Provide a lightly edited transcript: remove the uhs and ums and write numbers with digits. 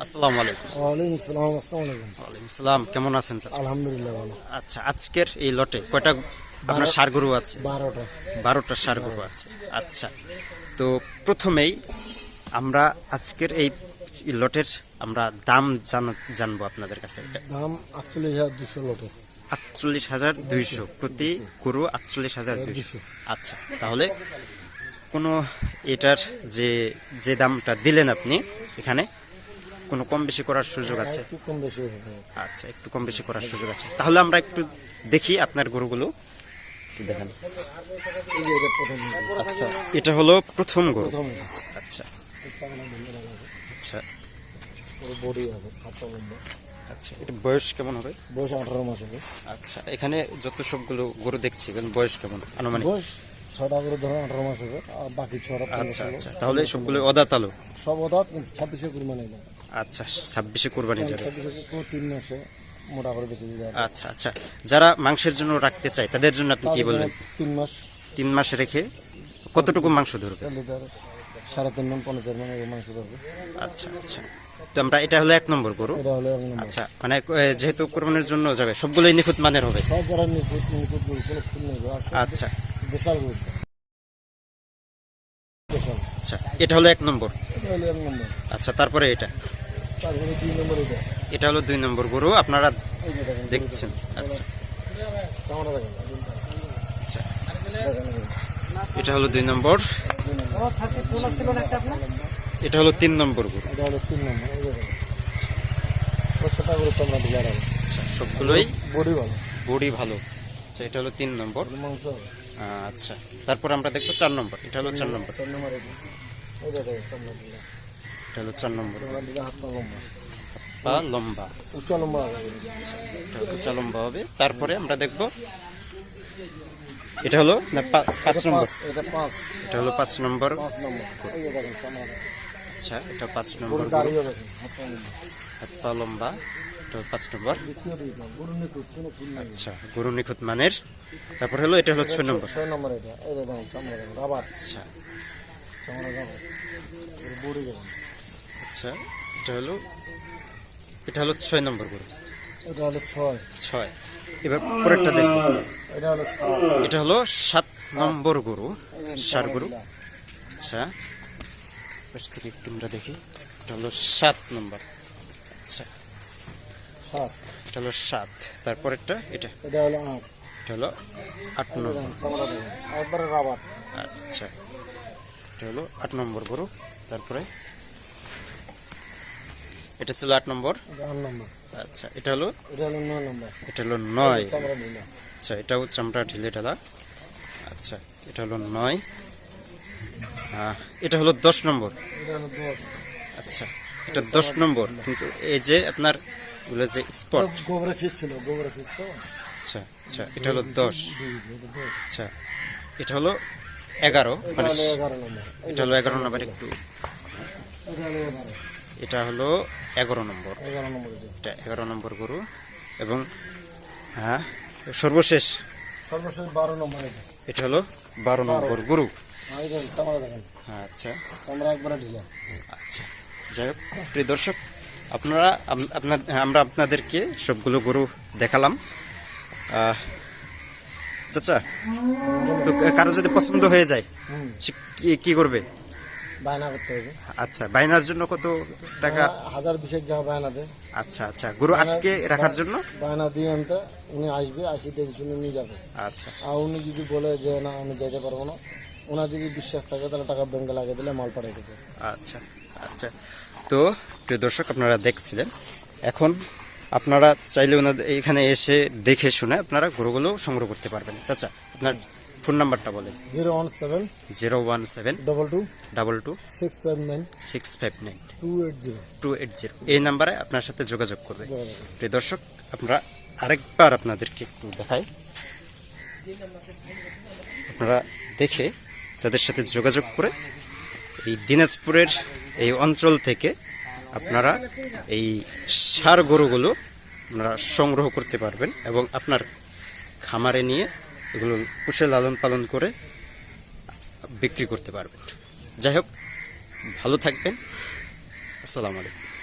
আসসালামু আলাইকুম। ওয়ালাইকুম আসসালাম। আসসালামু আলাইকুম। ওয়ালাইকুম সালাম। কেমন আছেন চাচা? আলহামদুলিল্লাহ ভালো। আচ্ছা, আজকের এই লটে কয়টা আপনার ষাঁড় গরু আছে? 12টা। 12টা ষাঁড় গরু আছে। আচ্ছা, তো প্রথমেই আমরা আজকের এই লটের আমরা দাম জানবো আপনাদের কাছে। দাম 48,200 লটে। 48,200 প্রতি গরু, 48,200। আচ্ছা, তাহলে কোনো এটার যে দামটা দিলেন আপনি, এখানে কোনো কম বেশি করার সুযোগ আছে? একটু কম বেশি হবে। আচ্ছা, একটু কম বেশি করার সুযোগ আছে। তাহলে আমরা একটু দেখি আপনার গরুগুলো, একটু দেখান। এই যে এটা প্রথম। আচ্ছা, এটা হলো প্রথম গরু। প্রথম। আচ্ছা আচ্ছা পুরো বডি আছে, হাতটা লম্বা। আচ্ছা, এটা বয়স কেমন হবে? বয়স 18 মাস হবে। আচ্ছা, এখানে যত সবগুলো গরু দেখছি বয়স কেমন আনুমানিক? বয়স 6টা করে ধরো 18 মাস হবে, আর বাকি 6টা। আচ্ছা আচ্ছা, তাহলে সবগুলো অদাঁত আলু? সব অদাঁত। 26-এ কুরবানি দেয়। আচ্ছা, 26-এ কোরবানি যাবে। 26-এ 3 মাসে মোটা করে বেঁচে দিতে হবে। আচ্ছা আচ্ছা, যারা মাংসের জন্য রাখতে চায় তাদের জন্য আপনি কি বলবেন? 3 মাস। 3 মাস রেখে কতটুকু মাংস ধরবে? 3.5 মণ 50 মণ মাংস ধরবে। আচ্ছা আচ্ছা, তো আমরা এটা হলো 1 নম্বর গরু। এটা হলো 1 নম্বর। আচ্ছা, মানে যেহেতু কোরবানির জন্য যাবে, সবগুলোই নিখুঁত মানের হবে? সব বড় নিখুঁত গরু, কোনো খুন নেই। আচ্ছা বিশাল গরু। আচ্ছা, এটা হলো 1 নম্বর। এটা হলো 1 নম্বর। আচ্ছা, তারপরে এটা? তারপরে 2 নম্বর এটা। এটা হলো 2 নম্বর গরু আপনারা এই যে দেখেন দেখছেন। আচ্ছা কামড়া দেখেন। আচ্ছা, এটা হলো 2 নম্বর। এটা হলো 3 নম্বর গরু। এটা হলো 3 নম্বর। এই যে দেখেন প্রত্যেকটা গরু চামড়া দিলে আর আচ্ছা, সবগুলোই বডি ভালো, বডি ভালো। আচ্ছা, এটা হলো 3 নম্বর। মাংস হবে। আচ্ছা, তারপর আমরা দেখবো 4 নম্বর। এটা হলো 4 নম্বর। 4 নম্বর এটা। এই যে দেখেন চামড়া দিলে। এটা হলো 4 নম্বর। চামড়া দিলে হাতটা লম্বা। পা লম্বা। উঁচা লম্বা হবে। আচ্ছা, এটা উঁচা লম্বা হবে। তারপরে আমরা দেখবো এটা হলো 5 নম্বর। এটা 5। এটা হলো 5 নম্বর। 5 নম্বর। এই যে দেখেন চামড়া দেখেন। আচ্ছা, এটা 5 নম্বর গরু। দাঁড়িয়ে দেখেন হাতটা লম্বা। হাত পা লম্বা। এটা হলো 5 নম্বর। বিচিও দিলাম। গরু নিখুঁত, কোনো খুন নেই। আচ্ছা, গরু নিখুঁত মানের। তারপর হলো এটা হলো 6 নম্বর। 6 নম্বর এটা। এই যে দেখেন চামড়া দেখেন, রাবার আচ্ছা চামড়া রাবার। পুরো বডি দেখেন। আচ্ছা, এটা হলো 6 নম্বর গরু। এটা হলো 6। 6। এবার পরেরটা দেখবো। এটা হলো 7। এটা হলো 7 নম্বর গরু, ষাঁড় গরু। আচ্ছা, পাশ থেকে একটু আমরা দেখি। এটা হলো 7 নম্বর। আচ্ছা, 7। এটা হলো 7। তারপরেরটা এটা? এটা হলো 8। এটা হলো 8 নম্বর। চামড়া দেখেন একবারে রাবার। আচ্ছা, এটা হলো 8 নম্বর গরু। তারপরে এটা ছিল 8 নম্বর। এটা 8 নম্বর। আচ্ছা, এটা হলো 9 নম্বর। এটা হলো 9। চামড়া ঢিলা। আচ্ছা, এটাও চামড়া ঢিলে ঢালা। আচ্ছা, এটা হলো 9। এটা হলো 10 নম্বর। এটা হলো 10। আচ্ছা, এটা 10 নম্বর, কিন্তু এই যে আপনার বলে যে স্পট। গোবরা খেয়েছিল, গোবরা খেয়েছিল। আচ্ছা আচ্ছা, এটা হলো 10। আচ্ছা, এটা হলো 11, মানে 11 নম্বর। এটা হলো 11 নম্বর। একটু এটা হলো 11। এটা হলো 11 নম্বর। 11 নম্বর এটা 11 নম্বর গরু। এবং সর্বশেষ 12 নম্বর এটা। এটা হলো 12 নম্বর গরু। এই দেখেন চামড়া দেখেন। আচ্ছা চামড়া একবারে ঢিলা। আচ্ছা, যাই হোক প্রিয় দর্শক, আমরা আপনাদেরকে সবগুলো গরু দেখালাম। চাচা, তো কারো যদি পছন্দ হয়ে যায় সে কি করবে? বায়না করতে হবে। আচ্ছা, বায়নার জন্য কত টাকা? 1020 টাকা বায়না দেয়। আচ্ছা আচ্ছা, গরু আটকে রাখার জন্য বায়না দিয়ে আনতে উনি আসবে, আসি দেখে শুনে নিয়ে যাবে। আচ্ছা আর উনি যদি বলে যে না আমি যেতে পারবো না, ওনার যদি বিশ্বাস থাকে তাহলে টাকা ব্যাংকে লাগিয়ে দিলে মাল পাঠিয়ে দেবে। আচ্ছা আচ্ছা, তো প্রিয় দর্শক, আপনারা দেখছিলেন। এখন আপনারা চাইলে ওনাদের এখানে এসে দেখে শুনে আপনারা গরুগুলো সংগ্রহ করতে পারবেন। চাচা, আপনার ফোন নাম্বারটা বলেন। 017 017 22 22 659 659 280। 280 এই নাম্বারে আপনার সাথে যোগাযোগ করবে। প্রিয় দর্শক, আমরা আরেকবার আপনাদেরকে একটু দেখাই, আপনারা দেখে তাদের সাথে যোগাযোগ করে এই দিনাজপুরের এই অঞ্চল থেকে আপনারা এই ষাঁড় গরুগুলো আপনারা সংগ্রহ করতে পারবেন এবং আপনার খামারে নিয়ে এগুলো পুষে লালন পালন করে বিক্রি করতে পারবেন। যাই হোক, ভালো থাকবেন। আসসালামু আলাইকুম।